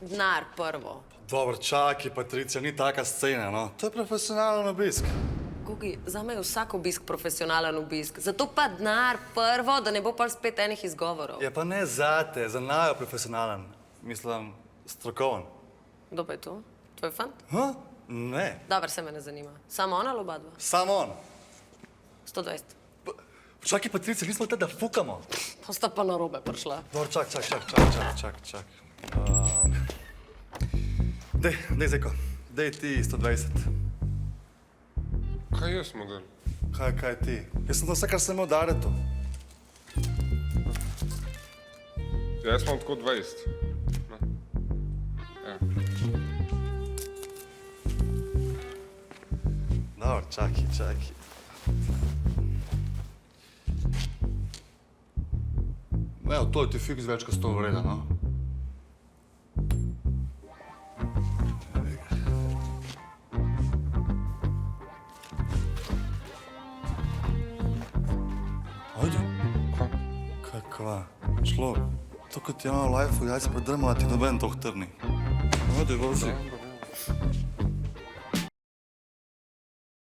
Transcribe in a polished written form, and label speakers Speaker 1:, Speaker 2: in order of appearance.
Speaker 1: denar prvo.
Speaker 2: Dobro, čakaj, Patricija, ni taka scena, no. To je profesionalen obisk.
Speaker 1: Gugi, zame je vsak obisk profesionalen obisk. Zato pa denar prvo, da ne bo pa spet enih izgovorov.
Speaker 2: Je pa ne zate, za najo profesionalen. Mislim, strokoven.
Speaker 1: Kdo pa je to? Tvoj fant?
Speaker 2: Ha? Ne.
Speaker 1: Dobar, se me ne zanima. Samo ona ali oba dva?
Speaker 2: Samo on.
Speaker 1: 120.
Speaker 2: Čakaj, Patricija, nismo te, da fukamo.
Speaker 1: Pa sta pa na robe prišla.
Speaker 2: Dobro, čak. Dej, Zeko, dej ti 120.
Speaker 3: Kaj jaz model?
Speaker 2: Kaj ti? Jaz sem to vse, kar sem imel Daretu.
Speaker 3: Jaz imam tako 20. Ja.
Speaker 2: Dobro, čakaj. Evo, to je ti fiks več kot 100 vreda, no? Ajde. Kaj kva? Šlo. To, kot ti imamo v lifeu, jaz se predrmala, ti doben to trni. Ajde, vozi.